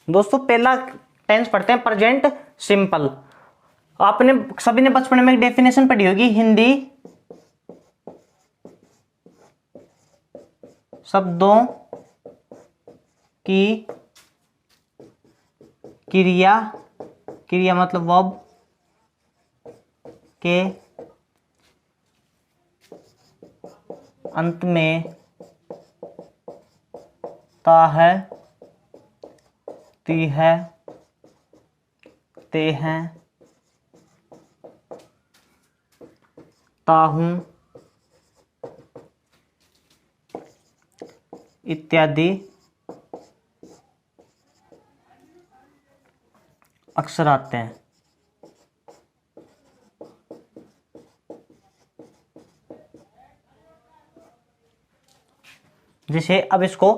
दोस्तों पहला टेंस पढ़ते हैं, प्रेजेंट सिंपल। आपने सभी ने बचपन में एक डेफिनेशन पढ़ी होगी, हिंदी शब्दों की क्रिया मतलब वर्ब के अंत में ता है, ती है, ते हैं, ताहूं इत्यादि अक्षर आते हैं। जैसे अब इसको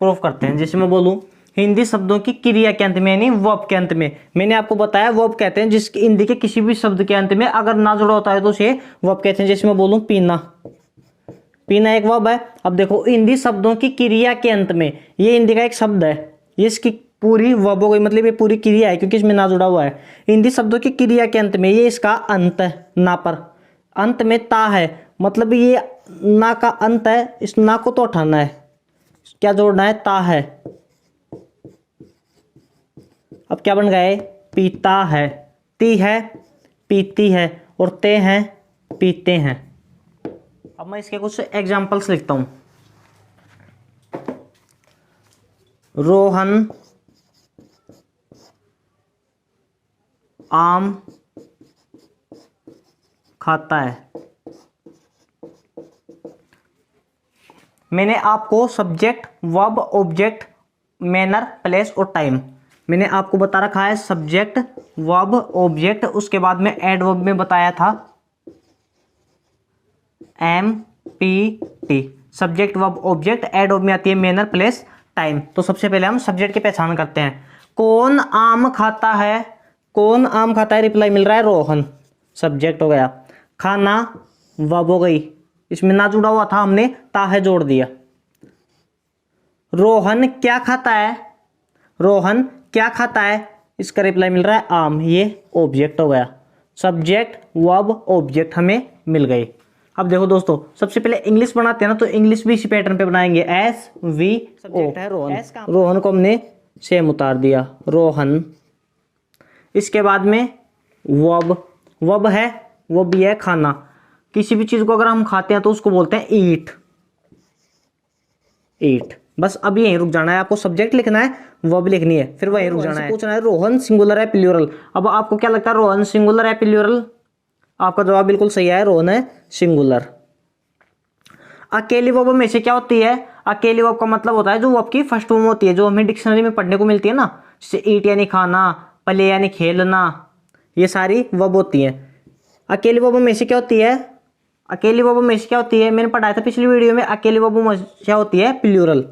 प्रूफ करते हैं। जैसे मैं बोलूं हिंदी शब्दों की क्रिया के अंत में यानी वर्ब के अंत में, मैंने आपको बताया वर्ब कहते हैं जिसके हिंदी के किसी भी शब्द के अंत में अगर ना जुड़ा होता है तो उसे वर्ब कहते हैं। जैसे मैं बोलूं पीना, पीना एक वर्ब है। अब देखो हिंदी शब्दों की क्रिया के अंत में, ये हिंदी का एक शब्द है, ये इसकी पूरी वर्ब हो गई, मतलब ये पूरी क्रिया है क्योंकि इसमें ना जुड़ा हुआ है। हिंदी शब्दों की क्रिया के अंत में ये इसका अंत है, ना पर अंत में ता है, मतलब ये ना का अंत है, इस ना को तो उठाना है, क्या जोड़ना है, ता है। अब क्या बन गए, पीता है, ती है पीती है और ते हैं पीते हैं। अब मैं इसके कुछ एग्जाम्पल्स लिखता हूं। रोहन आम खाता है। मैंने आपको subject verb object manner place और टाइम मैंने आपको बता रखा है, सब्जेक्ट वर्ब ऑब्जेक्ट, उसके बाद में एडवर्ब में बताया था MPT, subject verb object, adverb में आती है मैनर प्लेस टाइम। तो सबसे पहले हम सब्जेक्ट की पहचान करते हैं। कौन आम खाता है, कौन आम खाता है, रिप्लाई मिल रहा है रोहन, सब्जेक्ट हो गया। खाना वर्ब हो गई, इसमें ना जुड़ा हुआ था, हमने ता है जोड़ दिया। रोहन क्या खाता है, रोहन क्या खाता है, इसका रिप्लाई मिल रहा है आम, ये ऑब्जेक्ट हो गया। सब्जेक्ट वर्ब ऑब्जेक्ट हमें मिल गई। अब देखो दोस्तों सबसे पहले इंग्लिश बनाते हैं ना, तो इंग्लिश भी इसी पैटर्न पे बनाएंगे। SVO सब्जेक्ट है रोहन, रोहन को हमने सेम उतार दिया, रोहन। इसके बाद में वर्ब, वर्ब है, वो भी है खाना। किसी भी चीज को अगर हम खाते हैं तो उसको बोलते हैं ईट, ईट। बस अब यहीं रुक जाना है, आपको सब्जेक्ट लिखना है, वर्ब लिखनी है, फिर वहीं रुक जाना है। पूछना है रोहन सिंगुलर है प्लूरल। अब आपको क्या लगता है, रोहन सिंगुलर है प्लूरल? आपका जवाब बिल्कुल सही है, रोहन है सिंगुलर। अकेली वर्ब में से क्या होती है, अकेली वर्ब का मतलब होता है जो वर्ब की फर्स्ट फॉर्म होती है, जो हमें डिक्शनरी में पढ़ने को मिलती है ना, जैसे ईट यानी खाना, प्ले यानी खेलना, ये सारी वर्ब होती है। अकेली वर्ब में से क्या होती है, अकेली वर्ब में से क्या होती है, मैंने पढ़ाया था पिछली वीडियो में, अकेली वर्ब में क्या होती है, प्लूरल।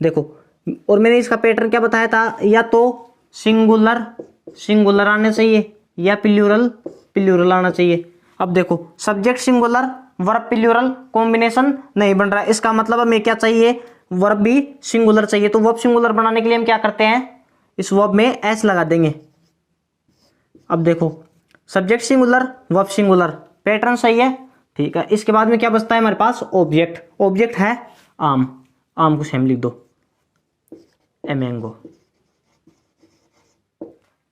देखो, और मैंने इसका पैटर्न क्या बताया था, या तो सिंगुलर सिंगुलर आने चाहिए या प्लूरल प्लूरल आना चाहिए। अब देखो subject singular verb plural combination नहीं बन रहा है, इसका मतलब हमें क्या चाहिए, वर्ब भी सिंगुलर चाहिए। तो वर्ब सिंगुलर बनाने के लिए हम क्या करते हैं, इस वर्ब में एस लगा देंगे। अब देखो subject singular verb singular, pattern सही है, ठीक है। इसके बाद में क्या बचता है हमारे पास, ऑब्जेक्ट, ऑब्जेक्ट है आम, आम को सेम लिख दो, ए मैंगो।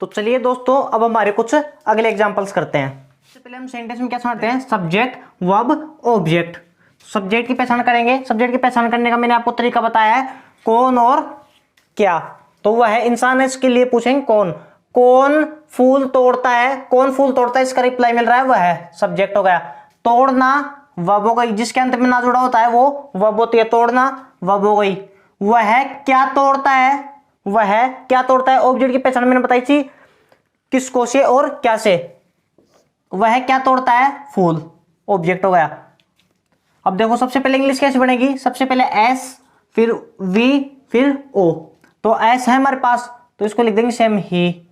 तो चलिए दोस्तों अब हमारे कुछ अगले एग्जांपल्स करते हैं। सबसे पहले हम सेंटेंस में क्या समझते हैं, सब्जेक्ट वर्ब ऑब्जेक्ट। सब्जेक्ट की पहचान करेंगे, सब्जेक्ट की पहचान करने का मैंने आपको तरीका बताया है, कौन और क्या। तो वह है इंसान है, इसके लिए पूछेंगे कौन, कौन फूल तोड़ता है, कौन फूल तोड़ता है, इसका रिप्लाई मिल रहा है वह है, सब्जेक्ट हो गया। तोड़ना वर्ब हो गई, जिसके अंत में ना जुड़ा होता है वो वर्ब होती है, तोड़ना वर्ब हो गई। वह क्या तोड़ता है, वह क्या तोड़ता है, ऑब्जेक्ट की पहचान मैंने बताई थी, किसको से और क्या से, वह क्या तोड़ता है, फूल, ऑब्जेक्ट हो गया। अब देखो सबसे पहले इंग्लिश कैसे बनेगी, सबसे पहले एस फिर वी फिर ओ। तो एस है हमारे पास तो इसको लिख देंगे सेम ही।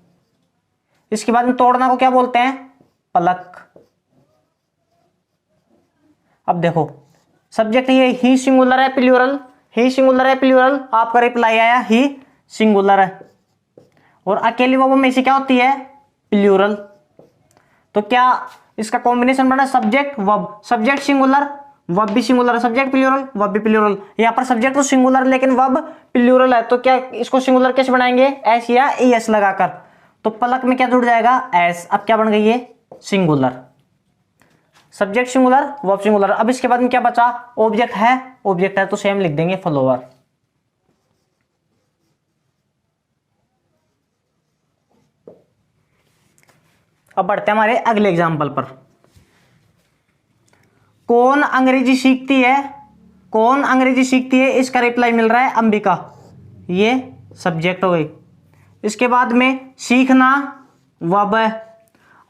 इसके बाद में तोड़ना को क्या बोलते हैं, पलक। अब देखो सब्जेक्ट ये ही सिंगुलर है प्लूरल, ही सिंगुलर है प्लूरल, आपका रिप्लाई आया ही सिंगुलर है, और अकेली वर्ब में से क्या होती है, प्लूरल। तो क्या इसका कॉम्बिनेशन बना subject verb, subject singular, verb भी सिंगुलर, सब्जेक्ट प्लूरल, वर्ब भी प्लूरल। यहाँ पर सब्जेक्ट तो सिंगुलर लेकिन वर्ब प्लूरल है, तो क्या इसको सिंगुलर कैसे बनाएंगे, एस या एस लगाकर। तो पलक में क्या जुड़ जाएगा, एस। अब क्या बन गई है, singular, subject singular, verb singular. अब इसके बाद में क्या बचा, ऑब्जेक्ट है, ऑब्जेक्ट है तो सेम लिख देंगे फॉलोअर। अब बढ़ते हैं हमारे अगले एग्जाम्पल पर। कौन अंग्रेजी सीखती है, कौन अंग्रेजी सीखती है, इसका रिप्लाई मिल रहा है अंबिका, ये सब्जेक्ट हो गई। इसके बाद में सीखना वर्ब है।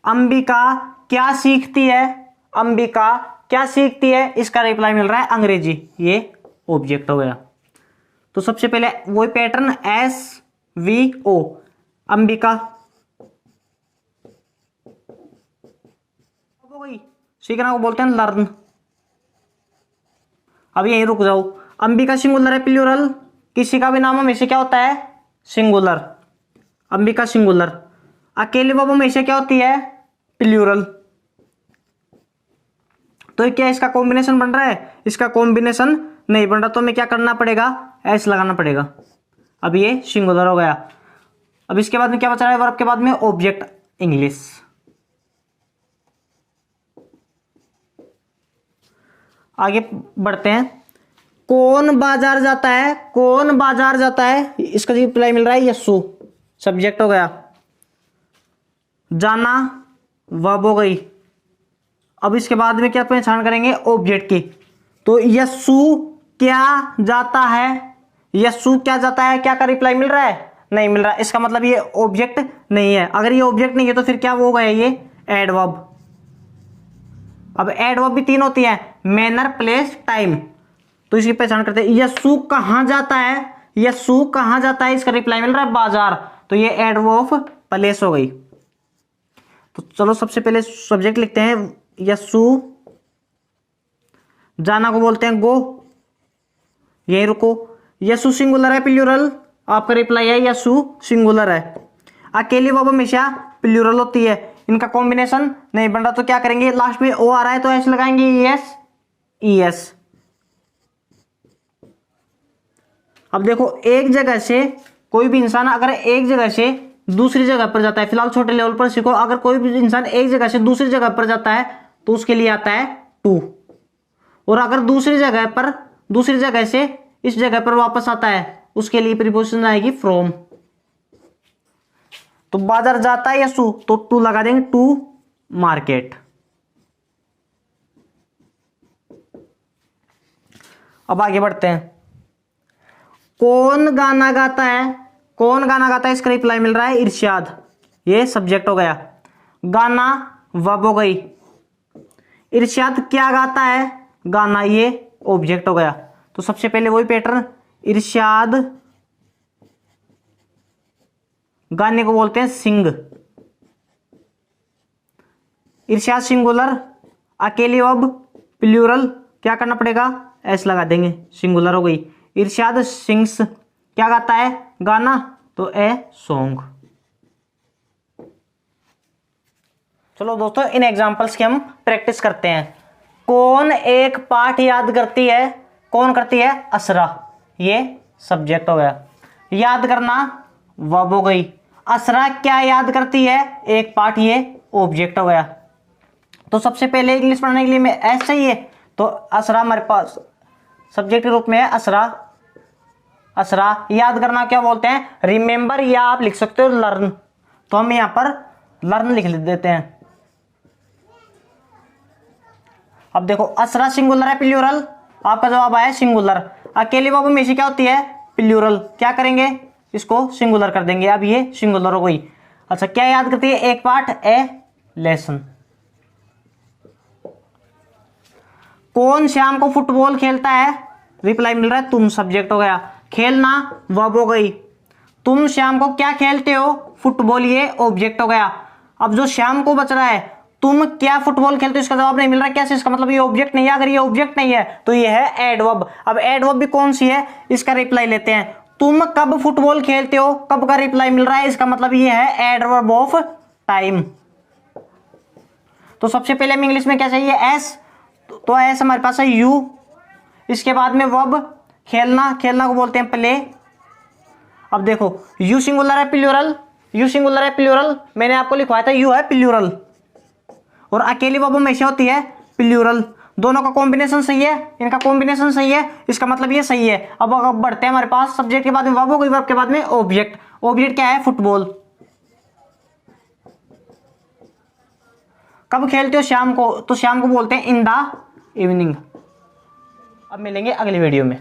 अंबिका क्या सीखती है, अंबिका क्या सीखती है, इसका रिप्लाई मिल रहा है अंग्रेजी, ये ऑब्जेक्ट हो गया। तो सबसे पहले वही पैटर्न SVO, अंबिका हो गई। सीखना को बोलते हैं लर्न। अब यहीं रुक जाओ, अंबिका सिंगुलर है प्लूरल, किसी का भी नाम हमेशा क्या होता है, सिंगुलर, अंबिका सिंगुलर। अकेले वर्ब हमेशा क्या होती है, प्लूरल। तो क्या इसका कॉम्बिनेशन बन रहा है, इसका कॉम्बिनेशन नहीं बन रहा, तो हमें क्या करना पड़ेगा, एस लगाना पड़ेगा। अब ये सिंगुलर हो गया। अब इसके बाद में क्या बच रहा है, वर्ब के बाद में ऑब्जेक्ट इंग्लिश। आगे बढ़ते हैं। कौन बाजार जाता है, कौन बाजार जाता है, इसका रिप्लाई मिल रहा है यस्सु, सब्जेक्ट हो गया। जाना वर्ब हो गई। अब इसके बाद में क्या पहचान करेंगे, ऑब्जेक्ट की। तो यस्सु क्या जाता है, यस्सु क्या जाता है, क्या का रिप्लाई मिल रहा है, नहीं मिल रहा। इसका मतलब ये ऑब्जेक्ट नहीं है। अगर ये ऑब्जेक्ट नहीं है तो फिर क्या वो गया, ये एडवर्ब। अब एडवर्ब भी तीन होती है, मैनर, प्लेस, टाइम। तो इसकी पहचान करते हैं। यस्सु कहां जाता है, यस्सु कहां जाता है, इसका रिप्लाई मिल रहा है बाजार, तो ये एडवर्ब प्लेस हो गई। तो चलो सबसे पहले सब्जेक्ट लिखते हैं, यस्सु जाना को बोलते हैं गो, यही रुको। यस्सु सिंगुलर है प्लूरल, आपका रिप्लाई है यस्सु सिंगुलर है। अकेली वर्ब हमेशा प्लूरल होती है, इनका कॉम्बिनेशन नहीं बन रहा, तो क्या करेंगे, लास्ट में ओ आ रहा है तो एस लगाएंगे, ईएस ईएस। अब देखो एक जगह से कोई भी इंसान अगर एक जगह से दूसरी जगह पर जाता है, फिलहाल छोटे लेवल पर सीखो, अगर कोई भी इंसान एक जगह से दूसरी जगह पर जाता है तो उसके लिए आता है टू, और अगर दूसरी जगह से इस जगह पर वापस आता है उसके लिए प्रीपोजिशन आएगी फ्रॉम। तो बाजार जाता है यस्सु, तो टू लगा देंगे, टू मार्केट। अब आगे बढ़ते हैं। कौन गाना गाता है, कौन गाना गाता है, इसका रिप्लाई मिल रहा है इरशाद, ये सब्जेक्ट हो गया। गाना वर्ब हो गई। इरशाद क्या गाता है, गाना, ये ऑब्जेक्ट हो गया। तो सबसे पहले वही पैटर्न, इरशाद गाने को बोलते हैं सिंग। इरशाद सिंगुलर, अकेली वर्ब प्लूरल, क्या करना पड़ेगा, एस लगा देंगे, सिंगुलर हो गई। इरशाद सिंग्स, क्या गाता है, गाना, तो ए सॉन्ग। चलो दोस्तों इन एग्जांपल्स की हम प्रैक्टिस करते हैं। कौन एक पाठ याद करती है, कौन करती है, असरा, ये सब्जेक्ट हो गया। याद करना वर्ब हो गई। असरा क्या याद करती है, एक पाठ, ये ऑब्जेक्ट हो गया। तो सबसे पहले इंग्लिश पढ़ने के लिए मैं एस चाहिए, तो असरा हमारे पास सब्जेक्ट के रूप में है, असरा। असरा याद करना क्या बोलते हैं, रिमेंबर, या आप लिख सकते हो लर्न, तो हम यहां पर लर्न लिख देते हैं। अब देखो असरा सिंगुलर है प्लूरल, आपका जवाब आया सिंगुलर। अकेली वर्ब में क्या होती है, प्लूरल, क्या करेंगे, इसको सिंगुलर कर देंगे। अब ये सिंगुलर हो गई। अच्छा क्या याद करती है, एक पाठ, ए लेसन। कौन शाम को फुटबॉल खेलता है, रिप्लाई मिल रहा है तुम, सब्जेक्ट हो गया। खेलना वर्ब हो गई। तुम शाम को क्या खेलते हो, फुटबॉल, ये ऑब्जेक्ट हो गया। अब जो शाम को बच रहा है, तुम क्या फुटबॉल खेलते हो, इसका जवाब नहीं मिल रहा, कैसे, इसका मतलब ये ऑब्जेक्ट नहीं है। अगर ये ऑब्जेक्ट नहीं है तो ये है एडवर्ब। अब एडवर्ब भी कौन सी है, इसका रिप्लाई लेते हैं। तुम कब फुटबॉल खेलते हो, कब का रिप्लाई मिल रहा है, इसका मतलब ये है एडवर्ब ऑफ टाइम। तो सबसे पहले हमें इंग्लिश में क्या चाहिए, एस, तो एस हमारे पास है यू, इसके बाद में वर्ब खेलना, खेलना को बोलते हैं प्ले। अब देखो यू सिंगुलर है प्लूरल, यू सिंगुलर है प्लूरल, मैंने आपको लिखवाया था यू है प्लूरल, और अकेली वर्ब हमेशा होती है प्लूरल। दोनों का कॉम्बिनेशन सही है, इनका कॉम्बिनेशन सही है, इसका मतलब ये सही है। अब बढ़ते हैं हमारे पास, सब्जेक्ट के बाद में वर्ब हो गई, वर्ब के बाद में ऑब्जेक्ट। ऑब्जेक्ट क्या है, फुटबॉल। कब खेलते हो, शाम को, तो शाम को बोलते हैं इन द इवनिंग। अब मिलेंगे अगली वीडियो में।